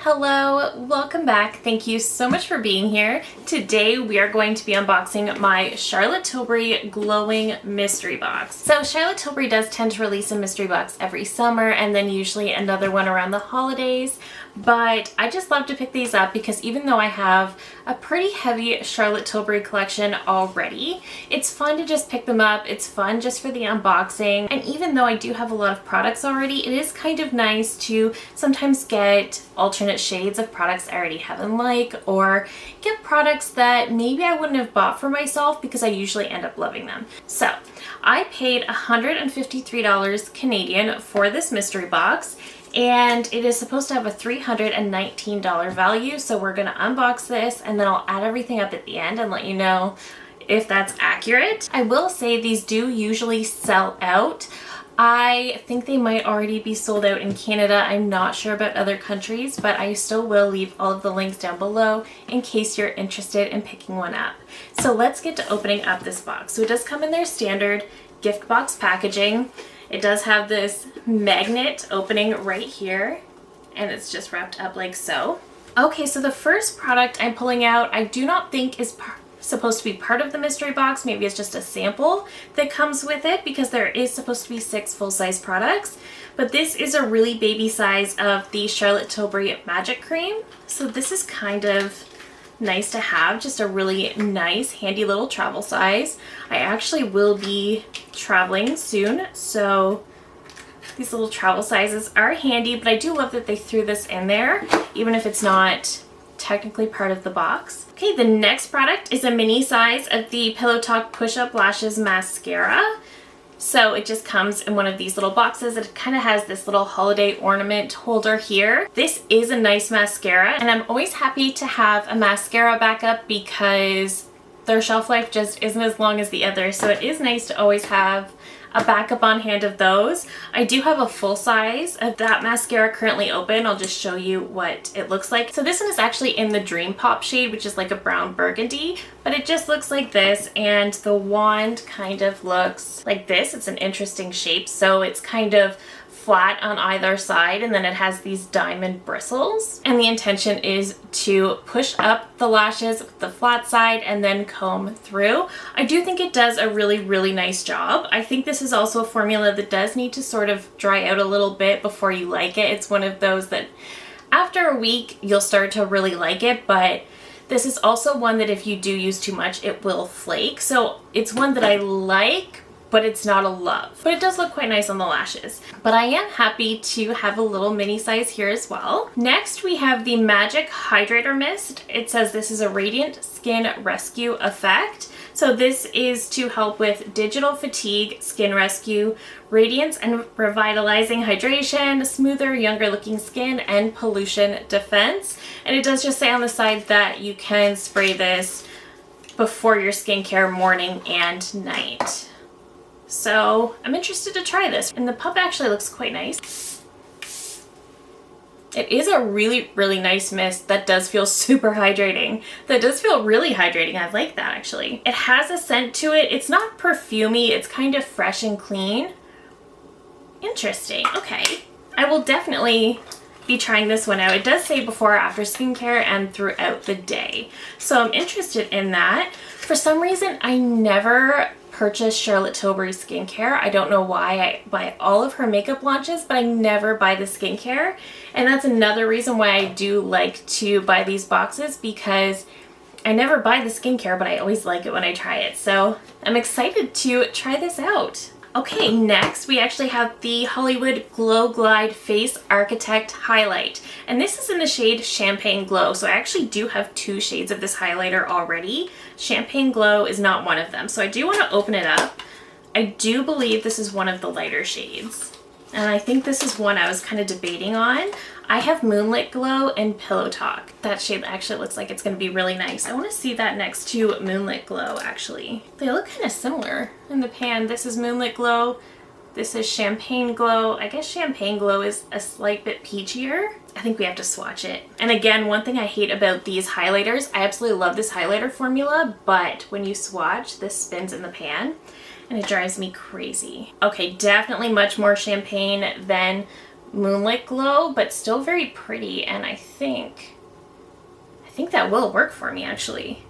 Hello, welcome back. Thank you so much for being here. Today we are going to be unboxing my Charlotte Tilbury Glowing Mystery Box. So Charlotte Tilbury does tend to release a mystery box every summer and then usually another one around the holidays. But I just love to pick these up because even though I have a pretty heavy Charlotte Tilbury collection already, it's fun to just pick them up. It's fun just for the unboxing. And even though I do have a lot of products already, it is kind of nice to sometimes get alternate shades of products I already have and like, or get products that maybe I wouldn't have bought for myself because I usually end up loving them. So I paid $153 Canadian for this mystery box. And it is supposed to have a $319 value, so we're gonna unbox this and then I'll add everything up at the end and let you know if that's accurate. I will say these do usually sell out. I think they might already be sold out in Canada. I'm not sure about other countries, but I still will leave all of the links down below in case you're interested in picking one up. So let's get to opening up this box. So it does come in their standard gift box packaging. It does have this magnet opening right here, and it's just wrapped up like so. Okay, so the first product I'm pulling out, I do not think is supposed to be part of the mystery box. Maybe it's just a sample that comes with it because there is supposed to be 6 full-size products. But this is a really baby size of the Charlotte Tilbury Magic Cream. So this is kind of nice to have, just a really nice handy little travel size. I actually will be traveling soon, so these little travel sizes are handy, but I do love that they threw this in there even if it's not technically part of the box. Okay, the next product is a mini size of the Pillow Talk Push Up Lashes Mascara. So it just comes in one of these little boxes. It kind of has this little holiday ornament holder here. This is a nice mascara, and I'm always happy to have a mascara backup because their shelf life just isn't as long as the others. So it is nice to always have a backup on hand of those. I do have a full size of that mascara currently open. I'll just show you what it looks like. So this one is actually in the Dream Pop shade, which is like a brown burgundy, but it just looks like this, and the wand kind of looks like this. It's an interesting shape, so it's kind of flat on either side, and then it has these diamond bristles, and the intention is to push up the lashes with the flat side and then comb through. I do think it does a really nice job. I think this is also a formula that does need to sort of dry out a little bit before you like it. It's one of those that after a week you'll start to really like it, but this is also one that if you do use too much it will flake. So it's one that I like, but it's not a love. But it does look quite nice on the lashes. But I am happy to have a little mini size here as well. Next we have the Magic Hydrator Mist. It says this is a radiant skin rescue effect. So this is to help with digital fatigue, skin rescue, radiance and revitalizing hydration, smoother, younger looking skin, and pollution defense. And it does just say on the side that you can spray this before your skincare morning and night. So I'm interested to try this, and the pump actually looks quite nice. It is a really nice mist that does feel super hydrating. That does feel really hydrating. I like that actually. It has a scent to it. It's not perfumey. It's kind of fresh and clean. Interesting. Okay. I will definitely be trying this one out. It does say before or after skincare and throughout the day. So I'm interested in that. For some reason, I never purchase Charlotte Tilbury skincare. I don't know why. I buy all of her makeup launches, but I never buy the skincare. And that's another reason why I do like to buy these boxes, because I never buy the skincare, but I always like it when I try it. So I'm excited to try this out. Okay, next we actually have the Hollywood Glow Glide Face Architect Highlight. And this is in the shade Champagne Glow. So I actually do have 2 shades of this highlighter already. Champagne Glow is not one of them. So I do want to open it up. I do believe this is one of the lighter shades. And I think this is one I was kind of debating on. I have Moonlit Glow and Pillow Talk. That shade actually looks like it's going to be really nice. I want to see that next to Moonlit Glow actually. They look kind of similar in the pan. This is Moonlit Glow. This is Champagne Glow. I guess Champagne Glow is a slight bit peachier. I think we have to swatch it. And again, one thing I hate about these highlighters, I absolutely love this highlighter formula, but when you swatch, this spins in the pan and it drives me crazy. Okay, definitely much more champagne than moonlit glow, but still very pretty, and I think that will work for me actually.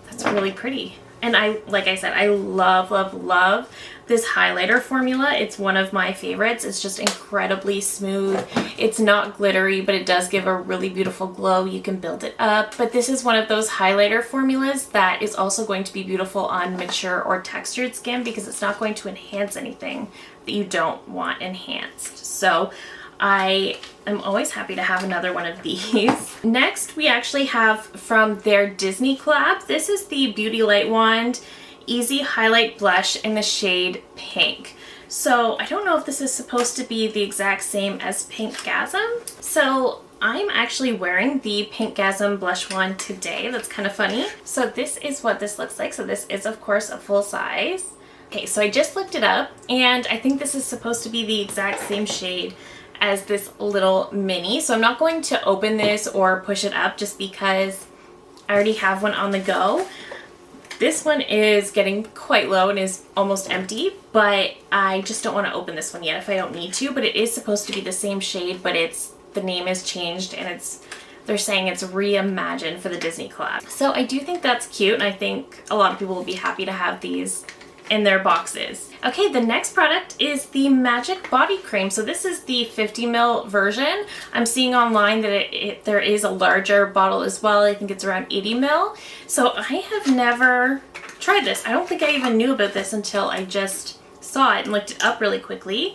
That's really pretty. And like I said, I love, love, love this highlighter formula. It's one of my favorites. It's just incredibly smooth. It's not glittery, but it does give a really beautiful glow. You can build it up. But this is one of those highlighter formulas that is also going to be beautiful on mature or textured skin because it's not going to enhance anything that you don't want enhanced. So I am always happy to have another one of these. Next, we actually have from their Disney collab. This is the Beauty Light Wand Easy Highlight Blush in the shade Pink. So I don't know if this is supposed to be the exact same as Pinkgasm. So I'm actually wearing the Pinkgasm blush wand today. That's kind of funny. So this is what this looks like. So this is of course a full size. Okay, so I just looked it up and I think this is supposed to be the exact same shade as this little mini. So I'm not going to open this or push it up just because I already have one on the go. This one is getting quite low and is almost empty, but I just don't want to open this one yet if I don't need to. But it is supposed to be the same shade, but the name is changed and they're saying it's reimagined for the Disney collab. So I do think that's cute, and I think a lot of people will be happy to have these in their boxes. Okay, the next product is the Magic Body Cream. So this is the 50 ml version. I'm seeing online that there is a larger bottle as well. I think it's around 80 ml. So I have never tried this. I don't think I even knew about this until I just saw it and looked it up really quickly.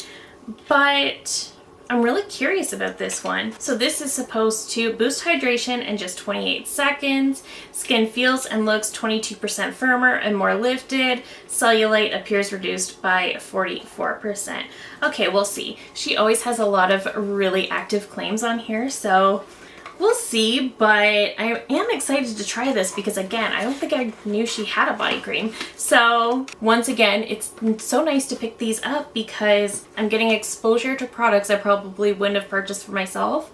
But I'm really curious about this one. So this is supposed to boost hydration in just 28 seconds. Skin feels and looks 22% firmer and more lifted. Cellulite appears reduced by 44%. Okay, we'll see. She always has a lot of really active claims on here, so we'll see, but I am excited to try this because, again, I don't think I knew she had a body cream. So once again, it's so nice to pick these up because I'm getting exposure to products I probably wouldn't have purchased for myself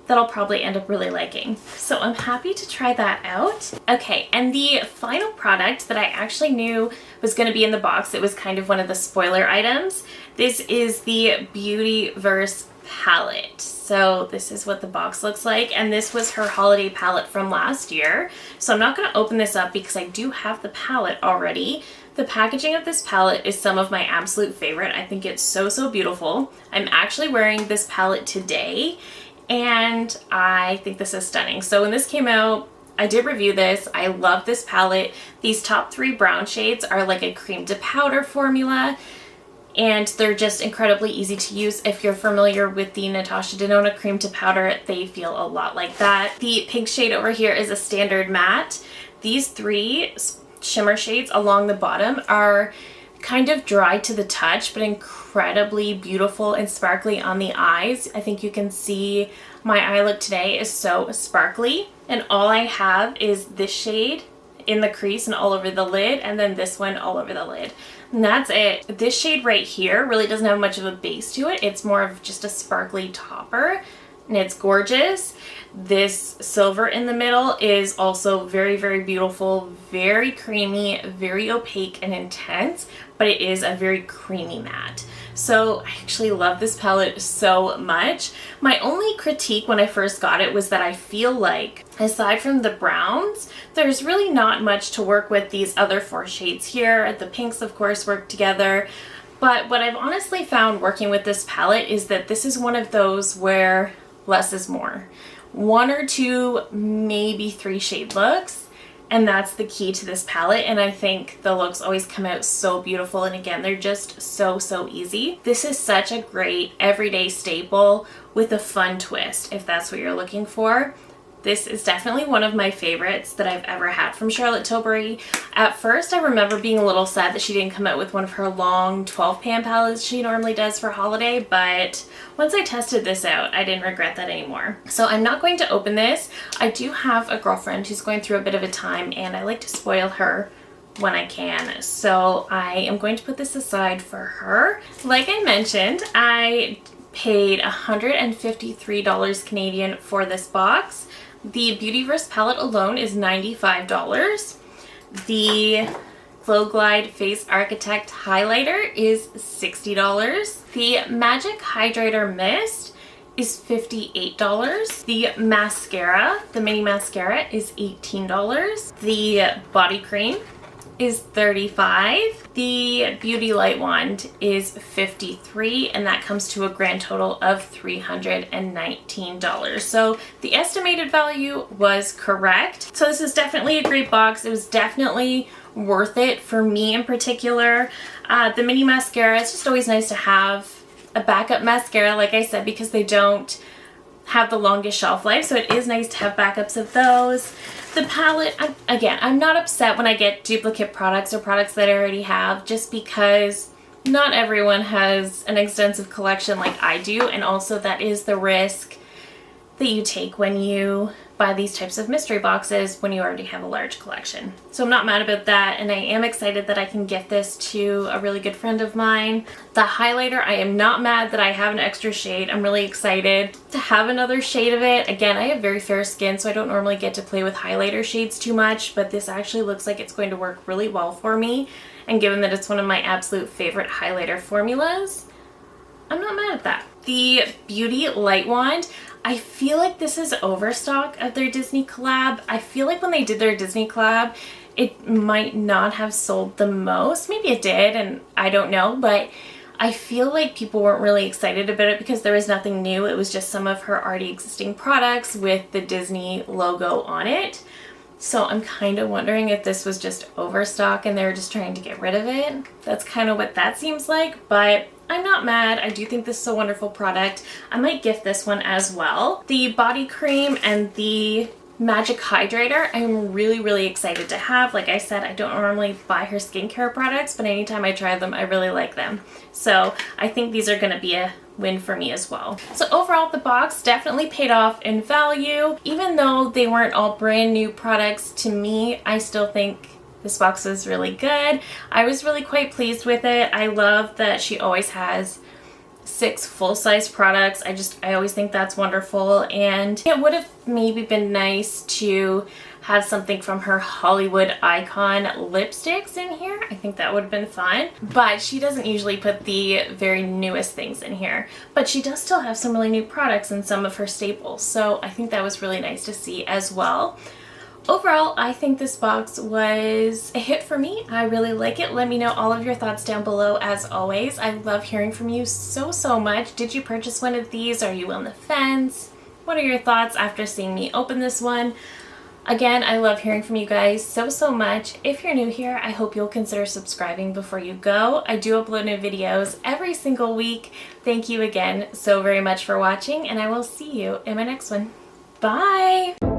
that I'll probably end up really liking. So I'm happy to try that out. Okay, and the final product that I actually knew was going to be in the box, it was kind of one of the spoiler items. This is the Beautyverse palette. So this is what the box looks like, and this was her holiday palette from last year. So I'm not going to open this up because I do have the palette already. The packaging of this palette is some of my absolute favorite. I think it's so, so beautiful. I'm actually wearing this palette today, and I think this is stunning. So when this came out, I did review this. I love this palette. These top 3 brown shades are like a cream to powder formula, and they're just incredibly easy to use. If you're familiar with the Natasha Denona cream to powder, they feel a lot like that. The pink shade over here is a standard matte. These 3 shimmer shades along the bottom are kind of dry to the touch, but incredibly beautiful and sparkly on the eyes. I think you can see my eye look today is so sparkly, and all I have is this shade in the crease and all over the lid, and then this one all over the lid. And that's it. This shade right here really doesn't have much of a base to it. It's more of just a sparkly topper, and it's gorgeous. This silver in the middle is also very, very beautiful, very creamy, very opaque and intense, but it is a very creamy matte. So I actually love this palette so much. My only critique when I first got it was that I feel like, aside from the browns, there's really not much to work with. These other 4 shades here, the pinks of course work together. But what I've honestly found working with this palette is that this is one of those where less is more. 1 or 2, maybe 3 shade looks, and that's the key to this palette, and I think the looks always come out so beautiful, and again, they're just so, so easy. This is such a great everyday staple with a fun twist, if that's what you're looking for. This is definitely one of my favorites that I've ever had from Charlotte Tilbury. At first, I remember being a little sad that she didn't come out with one of her long 12-pan palettes she normally does for holiday, but once I tested this out, I didn't regret that anymore. So I'm not going to open this. I do have a girlfriend who's going through a bit of a time, and I like to spoil her when I can. So I am going to put this aside for her. Like I mentioned, I paid $153 Canadian for this box. The Beautyverse palette alone is $95. The Glow Glide Face Architect Highlighter is $60. The Magic Hydrator Mist is $58. The mascara, the mini mascara, is $18. The body cream is $35. The Beauty Light Wand is $53, and that comes to a grand total of $319. So the estimated value was correct. So this is definitely a great box. It was definitely worth it for me in particular. The mini mascara, it's just always nice to have a backup mascara, like I said, because they don't have the longest shelf life, so it is nice to have backups of those. The palette, I'm not upset when I get duplicate products or products that I already have, just because not everyone has an extensive collection like I do, and also that is the risk that you take when you buy these types of mystery boxes when you already have a large collection. So I'm not mad about that, and I am excited that I can gift this to a really good friend of mine. The highlighter, I am not mad that I have an extra shade. I'm really excited to have another shade of it. Again, I have very fair skin, so I don't normally get to play with highlighter shades too much, but this actually looks like it's going to work really well for me. And given that it's one of my absolute favorite highlighter formulas, I'm not mad at that. The Beauty Light Wand, I feel like this is overstock of their Disney collab. I feel like when they did their Disney collab, it might not have sold the most. Maybe it did, and I don't know, but I feel like people weren't really excited about it because there was nothing new. It was just some of her already existing products with the Disney logo on it. So I'm kind of wondering if this was just overstock and they were just trying to get rid of it. That's kind of what that seems like, but I'm not mad. I do think this is a wonderful product. I might gift this one as well. The body cream and the Magic Hydrator, I'm really excited to have. Like I said, I don't normally buy her skincare products, but anytime I try them, I really like them. So I think these are going to be a win for me as well. So overall, the box definitely paid off in value. Even though they weren't all brand new products to me, I still think this box is really good. I was really quite pleased with it. I love that she always has 6 full-size products. I always think that's wonderful, and it would have maybe been nice to have something from her Hollywood Icon lipsticks in here. I think that would have been fun, but she doesn't usually put the very newest things in here, but she does still have some really new products in some of her staples, so I think that was really nice to see as well. Overall, I think this box was a hit for me. I really like it. Let me know all of your thoughts down below as always. I love hearing from you so much. Did you purchase one of these? Are you on the fence? What are your thoughts after seeing me open this one? Again, I love hearing from you guys so much. If you're new here, I hope you'll consider subscribing before you go. I do upload new videos every single week. Thank you again so very much for watching, and I will see you in my next one. Bye!